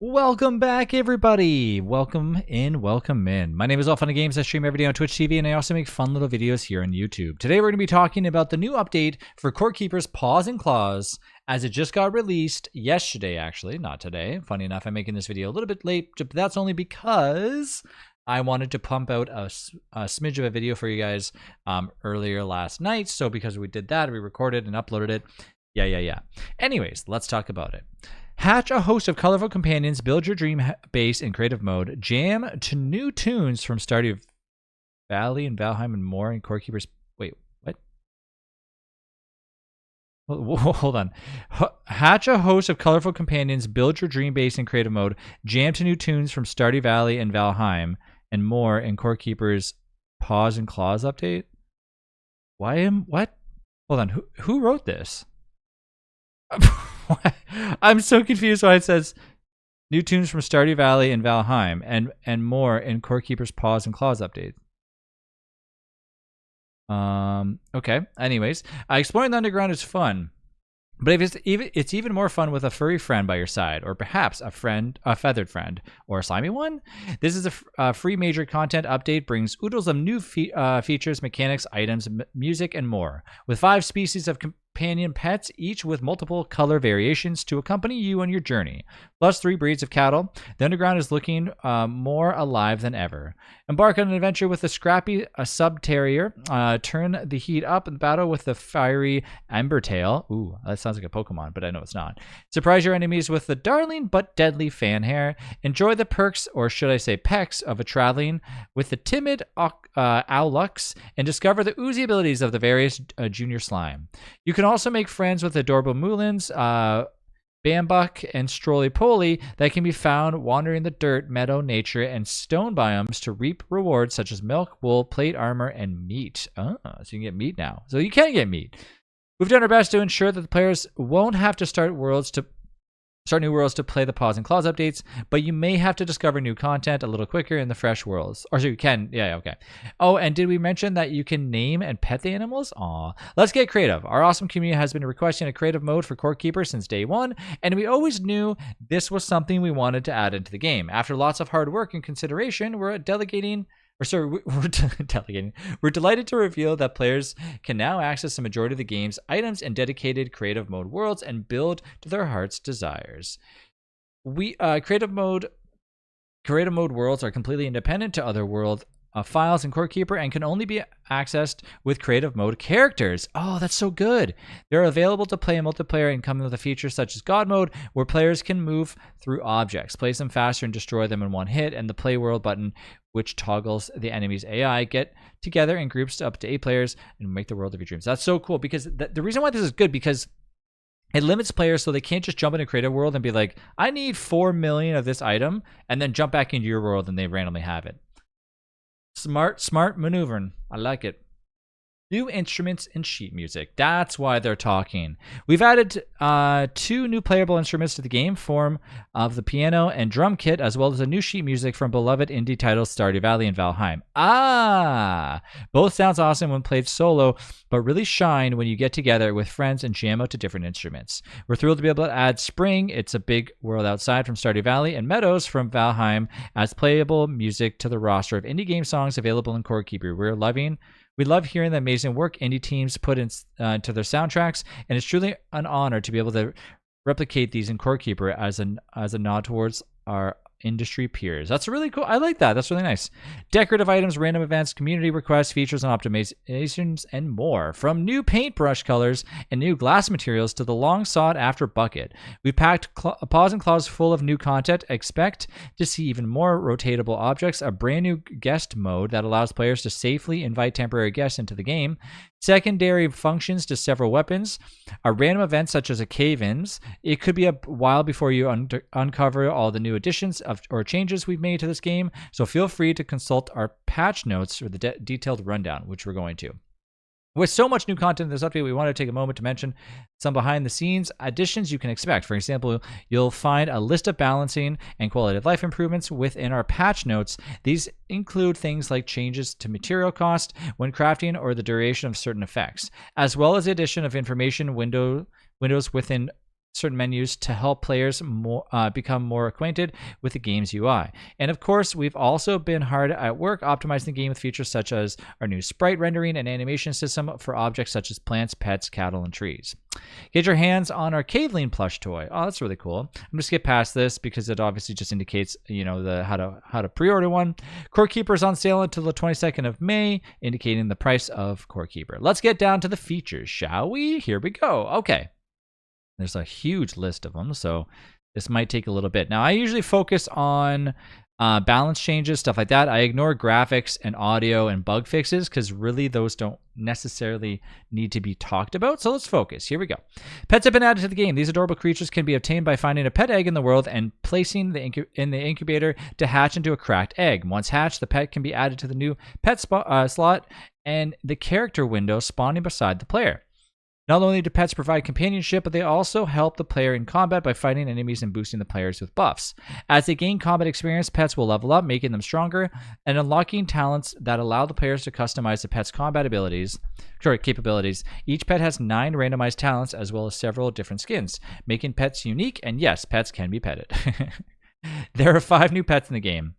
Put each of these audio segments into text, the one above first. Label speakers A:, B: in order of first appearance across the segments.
A: Welcome back, everybody. Welcome in, welcome in. My name is All Fun Games. I stream every day on Twitch TV, and I also make fun little videos here on YouTube. Today, we're going to be talking about the new update for Core Keeper's Paws and Claws, as it just got released yesterday, actually, not today. Funny enough, I'm making this video a little bit late, but that's only because I wanted to pump out a smidge of a video for you guys earlier last night. So because we did that, we recorded and uploaded it. Yeah. Anyways, let's talk about it. Hatch a host of colorful companions, build your dream base in creative mode, jam to new tunes from Stardew Valley and Valheim and more in Core Keeper's... Wait, what? Hold on. Hatch a host of colorful companions, build your dream base in creative mode, jam to new tunes from Stardew Valley and Valheim and more in Core Keeper's Paws and Claws update? What? Hold on, who wrote this? I'm so confused why it says new tunes from Stardew Valley and Valheim and more in Core Keeper's Paws and Claws update. Okay. Anyways, exploring the underground is fun, but if it's even more fun with a furry friend by your side, or perhaps a feathered friend, or a slimy one. This is a free major content update, brings oodles of new features, mechanics, items, music, and more. With 5 species of companion pets, each with multiple color variations to accompany you on your journey, plus 3 breeds of cattle, the underground is looking more alive than ever. Embark on an adventure with a scrappy sub-terrier. Turn the heat up in battle with the fiery Embertail. Ooh, that sounds like a Pokemon, but I know it's not. Surprise your enemies with the darling but deadly Fanhair. Enjoy the perks, or should I say pecks, of a traveling with the timid Owlux, and discover the oozy abilities of the various junior slime. You can also make friends with adorable Moulins, Bambuck, and Stroly-Poly that can be found wandering the dirt, meadow, nature, and stone biomes to reap rewards such as milk, wool, plate armor, and meat. Oh, so you can get meat now. So you can get meat. We've done our best to ensure that the players won't have to start new worlds to play the Paws and Claws updates, but you may have to discover new content a little quicker in the fresh worlds. Or so you can, yeah, okay. Oh, and did we mention that you can name and pet the animals? Aw. Let's get creative. Our awesome community has been requesting a creative mode for Core Keeper since day one, and we always knew this was something we wanted to add into the game. After lots of hard work and consideration, we're delegating. We're delighted to reveal that players can now access the majority of the game's items and dedicated creative mode worlds and build to their heart's desires. Creative mode worlds are completely independent to other world files in Core Keeper and can only be accessed with creative mode characters. Oh, that's so good. They're available to play in multiplayer and come with a feature such as God mode, where players can move through objects, place them faster, and destroy them in one hit, and the play world button, which toggles the enemy's AI. Get together in groups up to 8 players and make the world of your dreams. That's so cool, because the reason why this is good, because it limits players so they can't just jump into creative world and be like, I need 4 million of this item, and then jump back into your world and they randomly have it. Smart maneuvering. I like it. New instruments and sheet music. That's why they're talking. We've added 2 new playable instruments to the game, form of the piano and drum kit, as well as a new sheet music from beloved indie titles Stardew Valley and Valheim. Both sounds awesome when played solo, but really shine when you get together with friends and jam out to different instruments. We're thrilled to be able to add Spring, It's a Big World Outside from Stardew Valley, and Meadows from Valheim as playable music to the roster of indie game songs available in Core Keeper. We love hearing the amazing work indie teams put into their soundtracks, and it's truly an honor to be able to replicate these in Core Keeper as a nod towards our industry peers. That's really cool. I like that. That's really nice. Decorative items, random events, community requests, features, and optimizations, and more. From new paintbrush colors and new glass materials to the long sought after bucket, we packed Paws and Claws full of new content. Expect to see even more rotatable objects, a brand new guest mode that allows players to safely invite temporary guests into the game, secondary functions to several weapons, a random event such as a cave-ins. It could be a while before you uncover all the new additions or changes we've made to this game, so feel free to consult our patch notes or the detailed rundown, which we're going to. With so much new content in this update, we want to take a moment to mention some behind-the-scenes additions you can expect. For example, you'll find a list of balancing and quality of life improvements within our patch notes. These include things like changes to material cost when crafting or the duration of certain effects, as well as the addition of information windows within certain menus to help players become more acquainted with the game's UI. And of course, we've also been hard at work optimizing the game with features such as our new sprite rendering and animation system for objects such as plants, pets, cattle, and trees. Get your hands on our caveling plush toy. Oh, that's really cool. I'm gonna skip past this because it obviously just indicates, the how to pre-order one. Core Keeper is on sale until the 22nd of May, indicating the price of Core Keeper. Let's get down to the features, shall we? Here we go. Okay. There's a huge list of them, so this might take a little bit. Now, I usually focus on balance changes, stuff like that. I ignore graphics and audio and bug fixes because really those don't necessarily need to be talked about. So let's focus. Here we go. Pets have been added to the game. These adorable creatures can be obtained by finding a pet egg in the world and placing in the incubator to hatch into a cracked egg. Once hatched, the pet can be added to the new pet slot and the character window spawning beside the player. Not only do pets provide companionship, but they also help the player in combat by fighting enemies and boosting the players with buffs. As they gain combat experience, pets will level up, making them stronger and unlocking talents that allow the players to customize the pet's combat capabilities. Each pet has 9 randomized talents as well as several different skins, making pets unique, and yes, pets can be petted. There are 5 new pets in the game.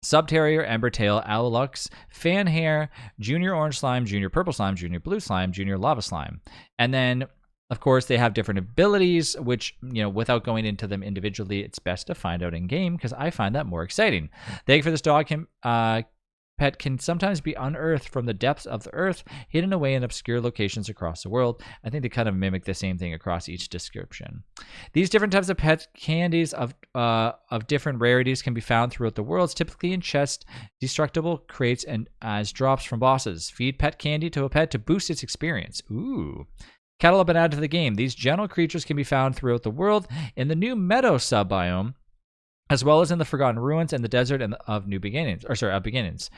A: Subterrier, Embertail, Owlux, Fanhair, Junior Orange Slime, Junior Purple Slime, Junior Blue Slime, Junior Lava Slime. And then, of course, they have different abilities, which, without going into them individually, it's best to find out in game because I find that more exciting. The egg for this pet can sometimes be unearthed from the depths of the earth, hidden away in obscure locations across the world. I think they kind of mimic the same thing across each description. These different types of pet candies of different rarities can be found throughout the worlds, typically in chests, destructible crates, and as drops from bosses. Feed pet candy to a pet to boost its experience. Ooh. Cattle have been added to the game. These gentle creatures can be found throughout the world in the new meadow sub-biome, as well as in the Forgotten Ruins and the desert of beginnings.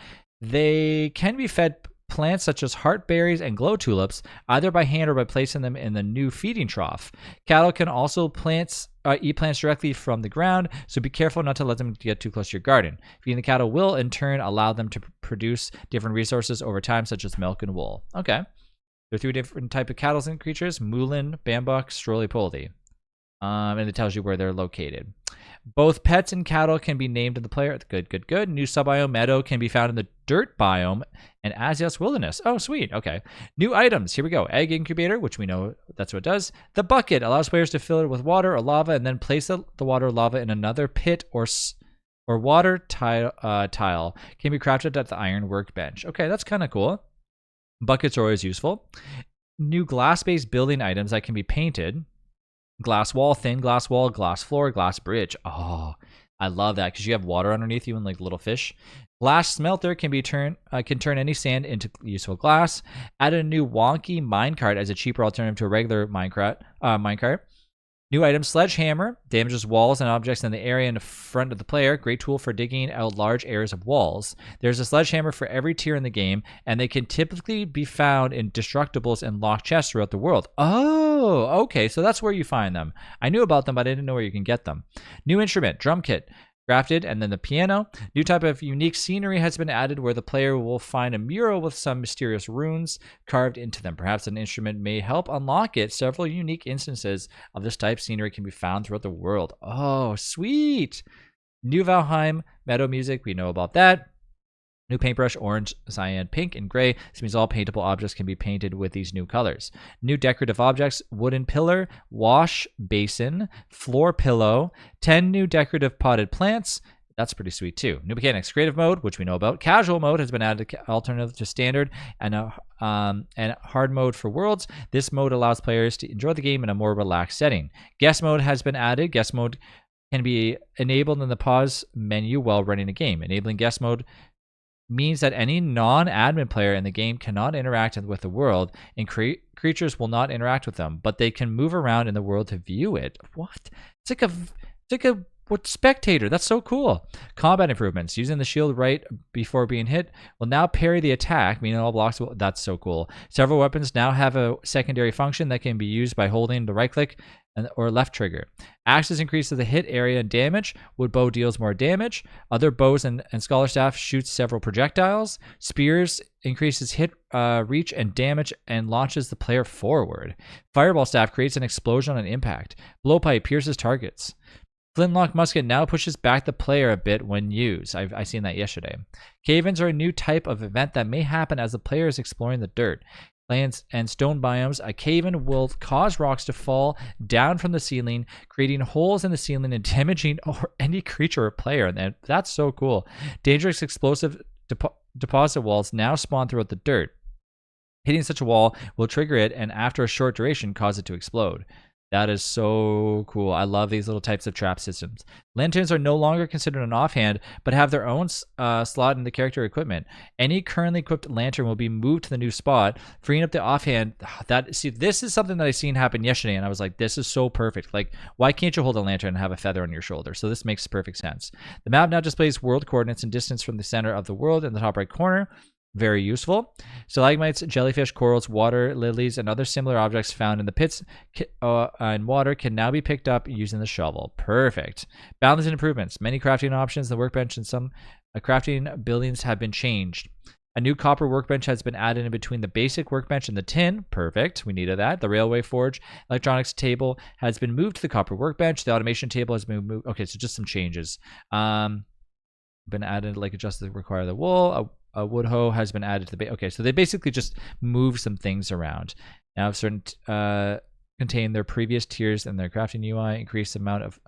A: They can be fed plants such as heartberries and glow tulips, either by hand or by placing them in the new feeding trough. Cattle can also eat plants directly from the ground, so be careful not to let them get too close to your garden. Feeding the cattle will, in turn, allow them to produce different resources over time, such as milk and wool. Okay. There are 3 different types of cattle and creatures: Moulin, Bambuk, Stroly-Poly. And it tells you where they're located. Both pets and cattle can be named in the player. Good. New sub-biome Meadow can be found in the Dirt biome and Azios Wilderness. Oh, sweet. Okay. New items. Here we go. Egg incubator, which we know that's what it does. The bucket allows players to fill it with water or lava and then place the water or lava in another pit or water tile can be crafted at the iron workbench. Okay, that's kind of cool. Buckets are always useful. New glass-based building items that can be painted. Glass wall, thin glass wall, glass floor, glass bridge. Oh, I love that because you have water underneath you and like little fish. Glass smelter can turn any sand into useful glass. Add a new wonky minecart as a cheaper alternative to a regular minecart. New item, sledgehammer, damages walls and objects in the area in front of the player. Great tool for digging out large areas of walls. There's a sledgehammer for every tier in the game, and they can typically be found in destructibles and locked chests throughout the world. Oh, okay, so that's where you find them. I knew about them, but I didn't know where you can get them. New instrument, drum kit. Crafted, and then the piano. New type of unique scenery has been added where the player will find a mural with some mysterious runes carved into them. Perhaps an instrument may help unlock it. Several unique instances of this type of scenery can be found throughout the world. Oh, sweet. New Valheim meadow music. We know about that. New paintbrush, orange, cyan, pink, and gray. This means all paintable objects can be painted with these new colors. New decorative objects, wooden pillar, wash basin, floor pillow, 10 new decorative potted plants. That's pretty sweet too. New mechanics, creative mode, which we know about. Casual mode has been added alternative to standard and hard mode for worlds. This mode allows players to enjoy the game in a more relaxed setting. Guest mode has been added. Guest mode can be enabled in the pause menu while running a game. Enabling guest mode means that any non-admin player in the game cannot interact with the world, and creatures will not interact with them, but they can move around in the world to view it. What? It's like a spectator. That's so cool. Combat improvements. Using the shield right before being hit will now parry the attack, meaning all blocks will... That's so cool. Several weapons now have a secondary function that can be used by holding the right click or left trigger. Axes increases the hit area and damage. Wood bow deals more damage. Other bows and scholar staff shoots several projectiles. Spears increases hit reach and damage and launches the player forward. Fireball staff creates an explosion on impact. Blowpipe pierces targets. Flintlock musket now pushes back the player a bit when used. I seen that yesterday. Cave-ins are a new type of event that may happen as the player is exploring the dirt. Lands and stone biomes, a cave-in will cause rocks to fall down from the ceiling, creating holes in the ceiling and damaging any creature or player. And that's so cool. Dangerous explosive deposit walls now spawn throughout the dirt. Hitting such a wall will trigger it and after a short duration cause it to explode. That is so cool. I love these little types of trap systems. Lanterns are no longer considered an offhand, but have their own slot in the character equipment. Any currently equipped lantern will be moved to the new spot, freeing up the offhand. This is something that I seen happen yesterday, and I was like, this is so perfect. Like, why can't you hold a lantern and have a feather on your shoulder? So this makes perfect sense. The map now displays world coordinates and distance from the center of the world in the top right corner. Very useful. Stalagmites, jellyfish, corals, water lilies, and other similar objects found in the pits and water can now be picked up using the shovel. Perfect. Balance and improvements. Many crafting options, the workbench, and some crafting buildings have been changed. A new copper workbench has been added in between the basic workbench and the tin. Perfect. We needed that. The railway forge electronics table has been moved to the copper workbench. The automation table has been moved. Okay, so just some changes. Been added, like adjusted to require the wool. A wood hoe has been added to the okay, so they basically just move some things around. Now certain contain their previous tiers and their crafting UI. Increase the amount of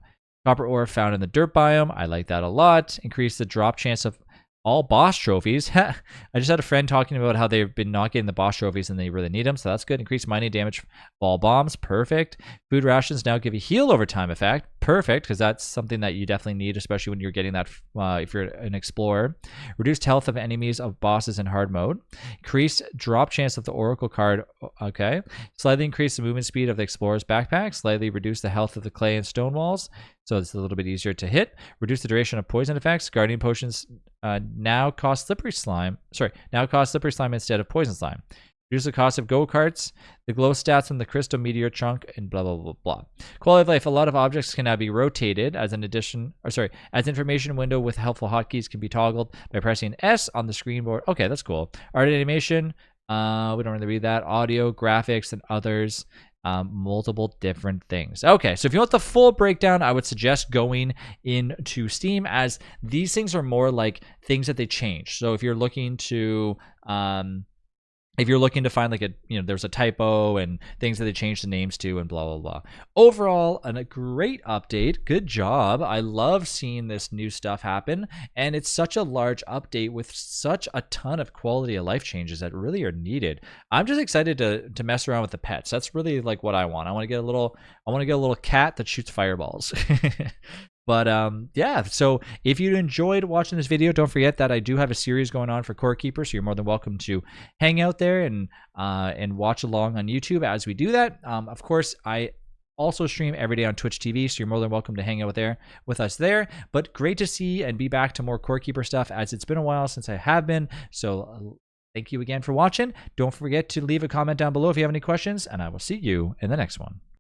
A: copper ore found in the dirt biome. I like that a lot. Increase the drop chance of all boss trophies. I just had a friend talking about how they've been not getting the boss trophies and they really need them, so that's good. Increase mining damage ball bombs. Perfect. Food rations now give you heal over time effect. Perfect, because that's something that you definitely need, especially when you're getting that if you're an explorer. Reduced health of enemies of bosses in hard mode. Increase drop chance of the oracle card. Okay. Slightly increase the movement speed of the explorer's backpack. Slightly reduce the health of the clay and stone walls, so it's a little bit easier to hit. Reduce the duration of poison effects. Guardian potions now cost slippery slime. Now cost slippery slime instead of poison slime. Reduce the cost of go-karts, the glow stats on the crystal meteor chunk, and blah, blah, blah, blah. Quality of life. A lot of objects can now be rotated as as information window with helpful hotkeys can be toggled by pressing S on the screen board. Okay, that's cool. Art and animation. We don't really read that. Audio, graphics, and others. Multiple different things. Okay, so if you want the full breakdown, I would suggest going into Steam, as these things are more like things that they change. So if you're looking to find like there's a typo and things that they changed the names to and blah, blah, blah. Overall, a great update. Good job. I love seeing this new stuff happen. And it's such a large update with such a ton of quality of life changes that really are needed. I'm just excited to mess around with the pets. That's really like what I want. I want to get a little cat that shoots fireballs. But yeah, so if you enjoyed watching this video, don't forget that I do have a series going on for Core Keeper, so you're more than welcome to hang out there and watch along on YouTube as we do that. Of course, I also stream every day on Twitch TV, so you're more than welcome to hang out with us there. But great to see and be back to more Core Keeper stuff, as it's been a while since I have been. So thank you again for watching. Don't forget to leave a comment down below if you have any questions, and I will see you in the next one.